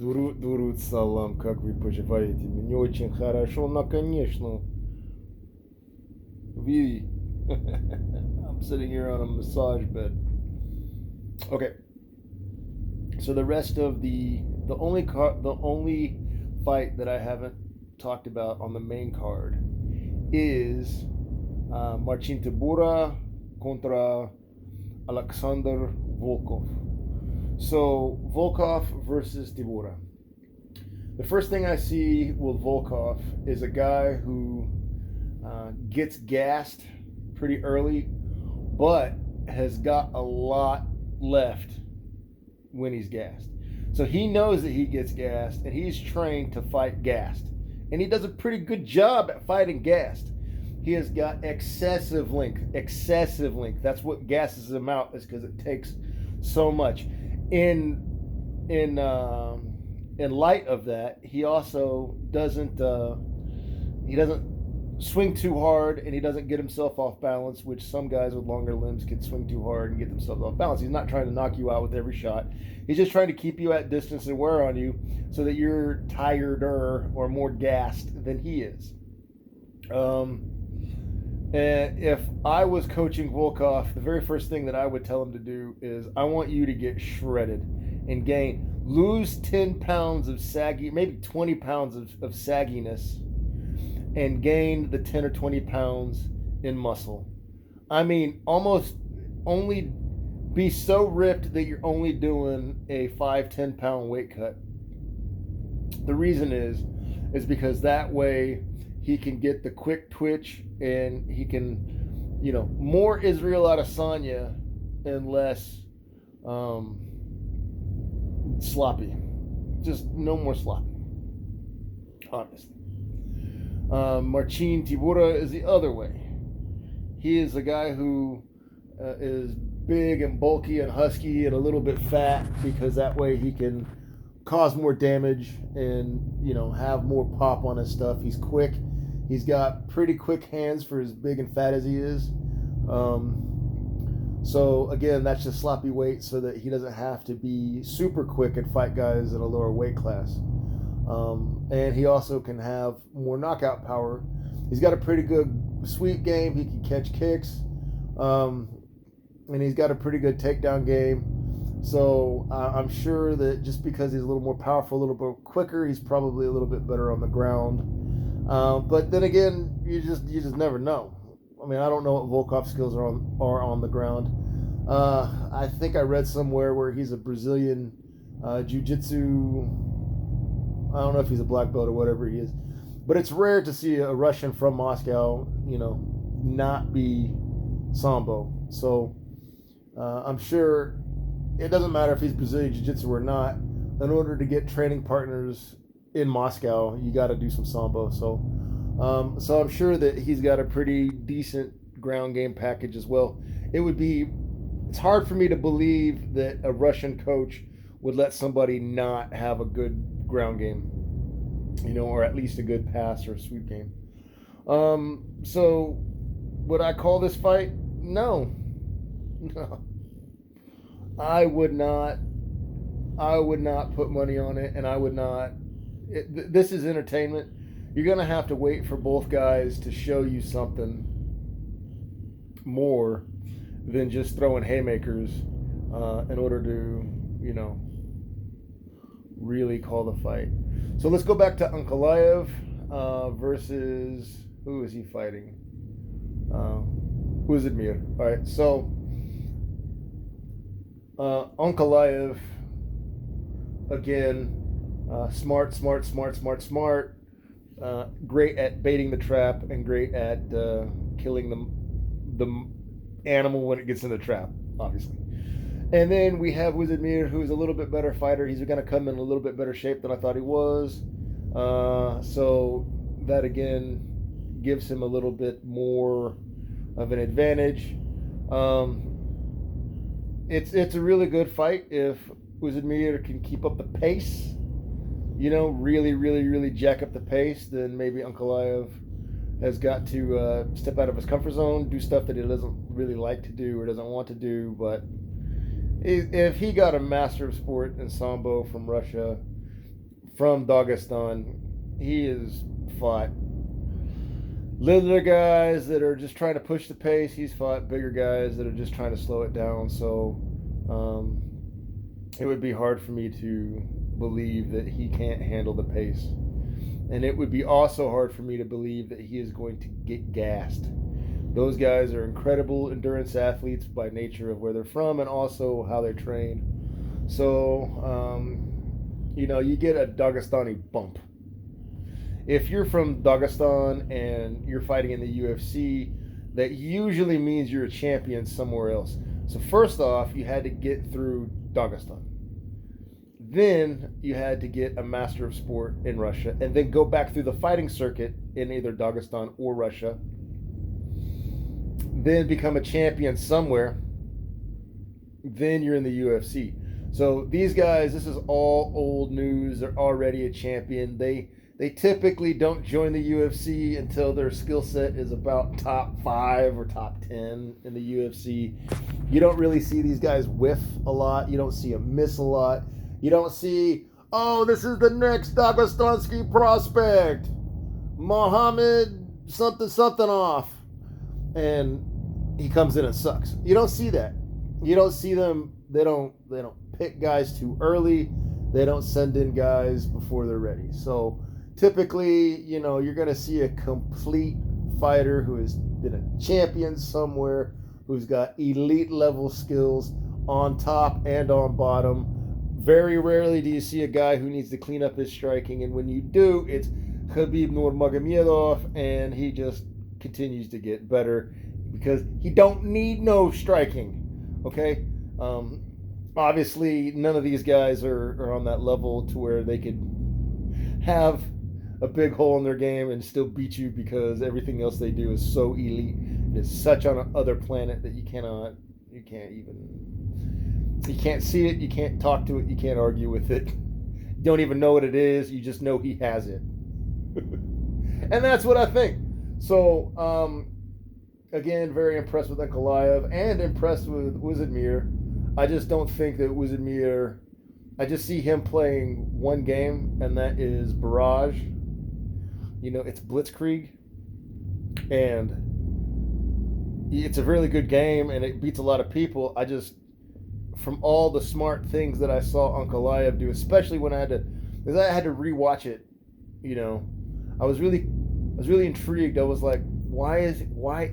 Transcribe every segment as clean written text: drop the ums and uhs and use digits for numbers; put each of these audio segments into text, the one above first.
Дурут салам, как вы поживаете? Мне очень хорошо, но, конечно. We, I'm sitting here on a massage bed. Okay, so the rest of the only fight that I haven't talked about on the main card is Marcin Tybura contra Alexander Volkov. So Volkov versus Tybura. The first thing I see with Volkov is a guy who gets gassed pretty early, but has got a lot left when he's gassed. So he knows that he gets gassed, and he's trained to fight gassed. And he does a pretty good job at fighting gassed. He has got excessive length. Excessive length. That's what gasses him out, is because it takes so much. In light of that, he also doesn't swing too hard, and he doesn't get himself off balance, which some guys with longer limbs can swing too hard and get themselves off balance. He's not trying to knock you out with every shot. He's just trying to keep you at distance and wear on you so that you're tireder or more gassed than he is. And if I was coaching Volkov, the very first thing that I would tell him to do is, I want you to get shredded and lose 10 pounds of saggy, maybe 20 pounds of sagginess, and gain the 10 or 20 pounds in muscle. I mean, almost only be so ripped that you're only doing a 5-10 pound weight cut. The reason is because that way he can get the quick twitch, and he can, more Israel Adesanya and less sloppy. Just no more sloppy, honestly. Marcin Tybura is the other way. He is a guy who is big and bulky and husky and a little bit fat, because that way he can cause more damage and have more pop on his stuff. He's quick. He's got pretty quick hands for as big and fat as he is. So again, that's just sloppy weight so that he doesn't have to be super quick and fight guys at a lower weight class. And he also can have more knockout power. He's got a pretty good sweep game. He can catch kicks. And he's got a pretty good takedown game. So I'm sure that just because he's a little more powerful, a little bit quicker, he's probably a little bit better on the ground. But then again, you just never know. I mean, I don't know what Volkov's skills are on the ground. I think I read somewhere where he's a Brazilian jiu-jitsu. I don't know if he's a black belt or whatever he is, but it's rare to see a Russian from Moscow, not be Sambo. So I'm sure it doesn't matter if he's Brazilian jiu-jitsu or not. In order to get training partners in Moscow, you got to do some Sambo. So I'm sure that he's got a pretty decent ground game package as well. It's hard for me to believe that a Russian coach would let somebody not have a good ground game, or at least a good pass or sweep game. So would I call this fight? No. I would not put money on it, and I would not. This is entertainment. You're going to have to wait for both guys to show you something more than just throwing haymakers in order to, really call the fight. So let's go back to Ankalaev versus, who is he fighting? Uzadmir. All right, so Ankalaev, again, smart. Great at baiting the trap and great at killing the animal when it gets in the trap, obviously. And then we have Uzadmir, who's a little bit better fighter. He's going to come in a little bit better shape than I thought he was. So that, again, gives him a little bit more of an advantage. It's a really good fight if Uzadmir can keep up the pace. Really jack up the pace. Then maybe Ankalaev has got to step out of his comfort zone, do stuff that he doesn't really like to do or doesn't want to do. But if he got a master of sport in Sambo from Russia, from Dagestan. He has fought littler guys that are just trying to push the pace. He's fought bigger guys that are just trying to slow it down. So it would be hard for me to believe that he can't handle the pace. And it would be also hard for me to believe that he is going to get gassed. Those guys are incredible endurance athletes by nature of where they're from and also how they train. So, you get a Dagestani bump. If you're from Dagestan and you're fighting in the UFC, that usually means you're a champion somewhere else. So first off, you had to get through Dagestan. Then you had to get a Master of Sport in Russia and then go back through the fighting circuit in either Dagestan or Russia. Then become a champion somewhere. Then you're in the UFC. So these guys, this is all old news. They're already a champion. They typically don't join the UFC until their skill set is about top 5 or top 10 in the UFC. You don't really see these guys whiff a lot. You don't see them miss a lot. You don't see, oh, this is the next Dagestansky prospect, Mohammed something off, and he comes in and sucks. You don't see that. You don't see them. They don't pick guys too early. They don't send in guys before they're ready. So typically, you're going to see a complete fighter who has been a champion somewhere, who's got elite level skills on top and on bottom. Very rarely do you see a guy who needs to clean up his striking, and when you do, it's Khabib Nurmagomedov, and he just continues to get better because he don't need no striking. Okay, obviously none of these guys are on that level to where they could have a big hole in their game and still beat you because everything else they do is so elite. It is such on another planet that you can't see it, you can't talk to it, you can't argue with it. You don't even know what it is, you just know he has it. And that's what I think. So, again, very impressed with Ankalaev and impressed with Uzadmir. I just don't think that Uzadmir, I just see him playing one game, and that is Barrage. It's Blitzkrieg, and it's a really good game, and it beats a lot of people. From all the smart things that I saw Ankalaev do, especially when I had to rewatch it, I was really intrigued. I was like, why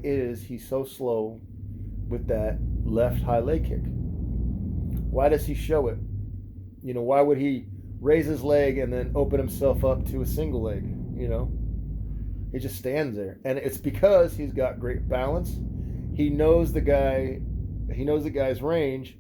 is he so slow with that left high leg kick? Why does he show it? Why would he raise his leg and then open himself up to a single leg? He just stands there, and it's because he's got great balance. He knows the guy's range,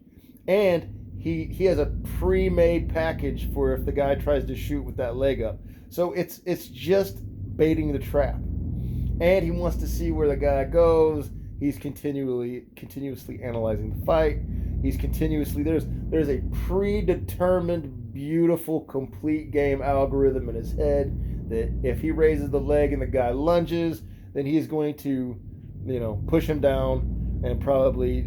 and he has a pre-made package for if the guy tries to shoot with that leg up. So it's just baiting the trap, and he wants to see where the guy goes. He's continuously analyzing the fight. He's continuously there's a predetermined, beautiful, complete game algorithm in his head that if he raises the leg and the guy lunges, then he's going to, push him down and he's probably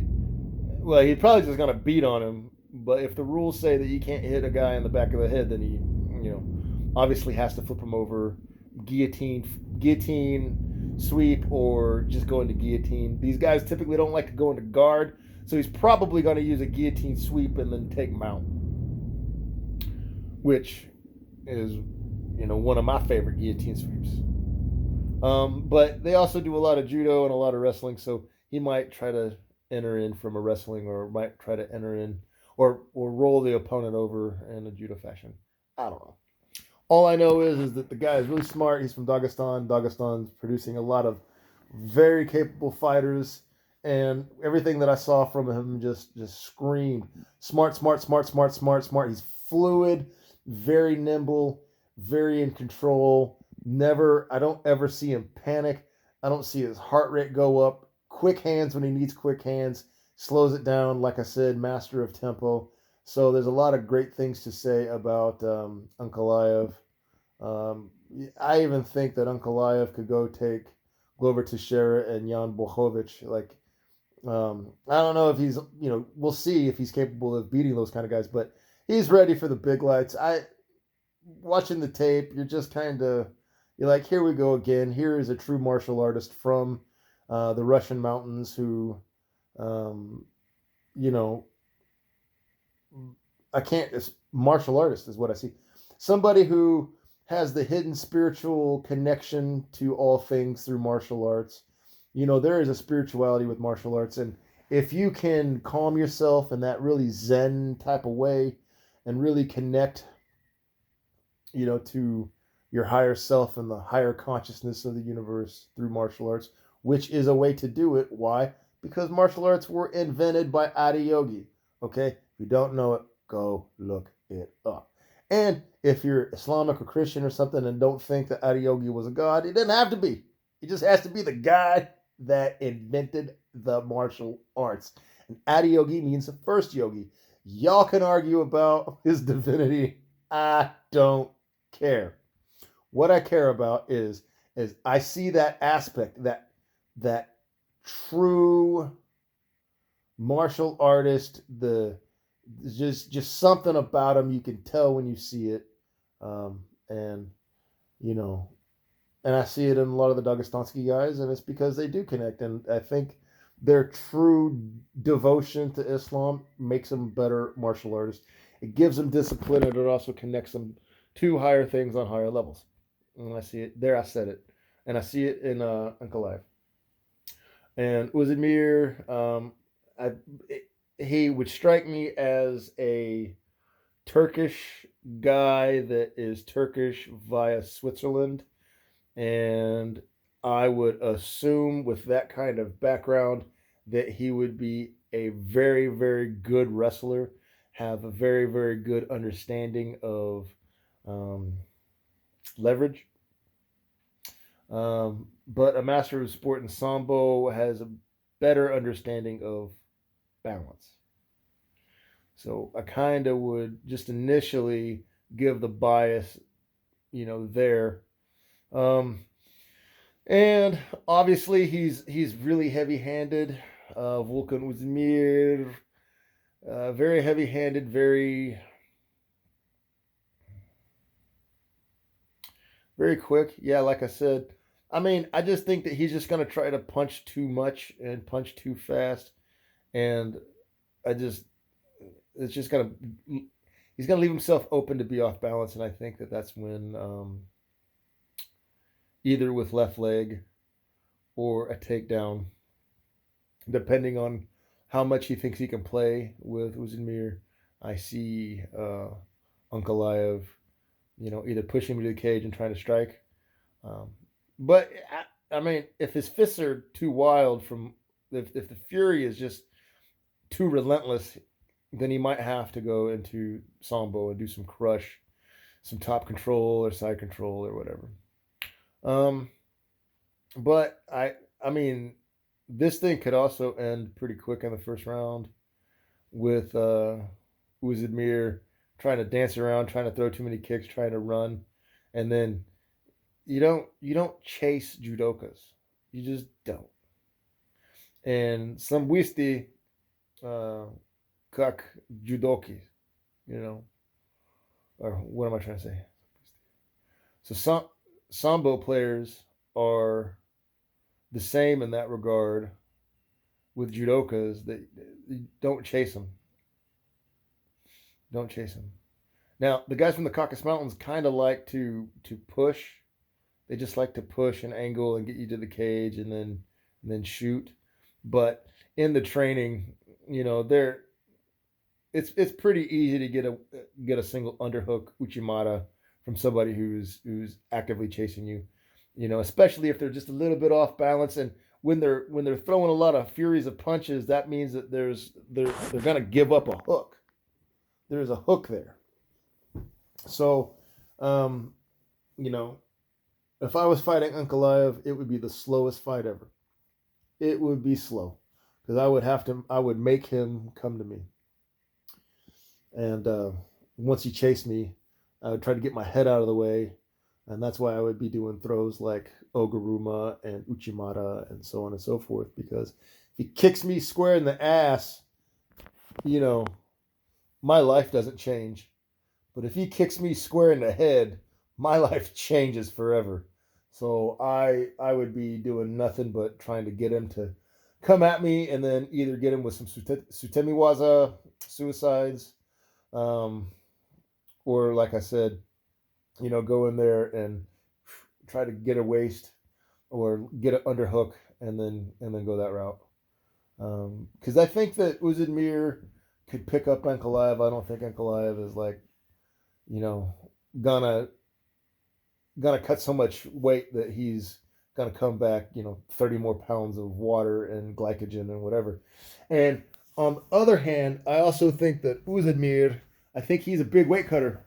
just going to beat on him. But if the rules say that you can't hit a guy in the back of the head, then he, obviously has to flip him over, guillotine, sweep, or just go into guillotine. These guys typically don't like to go into guard, so he's probably going to use a guillotine sweep and then take mount, which is, one of my favorite guillotine sweeps. But they also do a lot of judo and a lot of wrestling, so he might try to enter in from a wrestling, or might try to enter in or roll the opponent over in a judo fashion. I don't know. All I know is that the guy is really smart. He's from Dagestan. Dagestan's producing a lot of very capable fighters, and everything that I saw from him just screamed smart. He's fluid, very nimble, very in control. I don't ever see him panic. I don't see his heart rate go up. Quick hands when he needs quick hands. Slows it down, like I said, master of tempo. So there's a lot of great things to say about Ankalaev. I even think that Ankalaev could go take Glover Teixeira and Jan Blachowicz. I don't know if he's, we'll see if he's capable of beating those kind of guys, but he's ready for the big lights. watching the tape, you're just kind of, you're like, here we go again. Here is a true martial artist from the Russian mountains who, um, you know, I can't. It's martial artist is what I see. Somebody who has the hidden spiritual connection to all things through martial arts. There is a spirituality with martial arts, and if you can calm yourself in that really Zen type of way, and really connect, to your higher self and the higher consciousness of the universe through martial arts, which is a way to do it. Why? Because martial arts were invented by Adi Yogi. Okay? If you don't know it, go look it up. And if you're Islamic or Christian or something and don't think that Adi Yogi was a god, he didn't have to be. He just has to be the guy that invented the martial arts. And Adi Yogi means the first yogi. Y'all can argue about his divinity. I don't care. What I care about is I see that aspect, that true martial artist, the just something about him you can tell when you see it, and you know, and I see it in a lot of the Dagestansky guys, and it's because they do connect, and I think their true devotion to Islam makes them better martial artists. It gives them discipline, and it also connects them to higher things on higher levels. And I see it there. I said it, and I see it in Ankalaev and Uzimir. I, he would strike me as a Turkish guy that is Turkish via Switzerland, and I would assume with that kind of background that he would be a very, very good wrestler, have a very, very good understanding of um, leverage. But a master of sport in Sambo has a better understanding of balance. So I kind of would just initially give the bias, there. Um, and obviously he's really heavy-handed. Volkan Uzmir, very heavy-handed, very very quick. Yeah, like I said, I mean, I just think that he's just gonna try to punch too much and punch too fast, and I just it's just gonna he's gonna leave himself open to be off balance, and I think that that's when either with left leg or a takedown, depending on how much he thinks he can play with Uzunmir. I see Ankalaev, either pushing him to the cage and trying to strike. Um, but I mean, if his fists are too wild, if the fury is just too relentless, then he might have to go into Sambo and do some crush, some top control or side control or whatever. Um, but I mean, this thing could also end pretty quick in the first round with Uzadmir trying to dance around, trying to throw too many kicks, trying to run, and then you don't chase judokas, you just don't. And some wisti kak judoki, you know, or what am I trying to say? So some sambo players are the same in that regard with judokas. They don't chase them. Don't chase them. Now the guys from the Caucasus Mountains kind of like to push. They just like to push and angle and get you to the cage and then shoot. But in the training, they're it's pretty easy to get a single underhook uchimata from somebody who's actively chasing you. Especially if they're just a little bit off balance, and when they're throwing a lot of furies of punches, that means that they're gonna give up a hook. There's a hook there. So, um, you know, if I was fighting Ankalaev, it would be the slowest fight ever. It would be slow because I would make him come to me, and once he chased me, I would try to get my head out of the way, and that's why I would be doing throws like Oguruma and Uchimata and so on and so forth. Because if he kicks me square in the ass, you know, my life doesn't change, But if he kicks me square in the head, my life changes forever. So I would be doing nothing but trying to get him to come at me, and then either get him with some sutemiwaza suicides, um, or like I said, go in there and try to get a waist or get an underhook, and then go that route. Because I think that Uzadmir could pick up Ankalaev. I don't think Ankalaev is like, you know, gonna gonna cut so much weight that he's gonna come back, 30 more pounds of water and glycogen and whatever. And on the other hand, I also think that Uzadmir, I think he's a big weight cutter.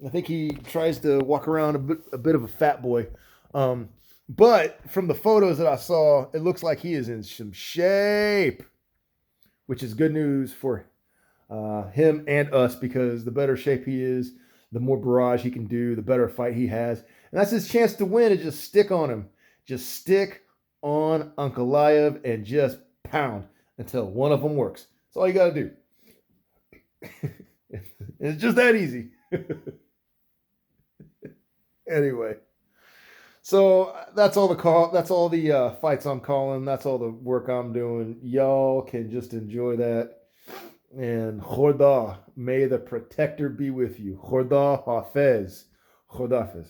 I think he tries to walk around a bit of a fat boy. But from the photos that I saw, it looks like he is in some shape, which is good news for him and us, because the better shape he is, the more barrage he can do, the better fight he has. And that's his chance to win, is just stick on him. Just stick on Ankalaev and just pound until one of them works. That's all you got to do. It's just that easy. Anyway, so that's all the fights I'm calling. That's all the work I'm doing. Y'all can just enjoy that. And Khoda, may the protector be with you. Khoda Hafez. Khodafez.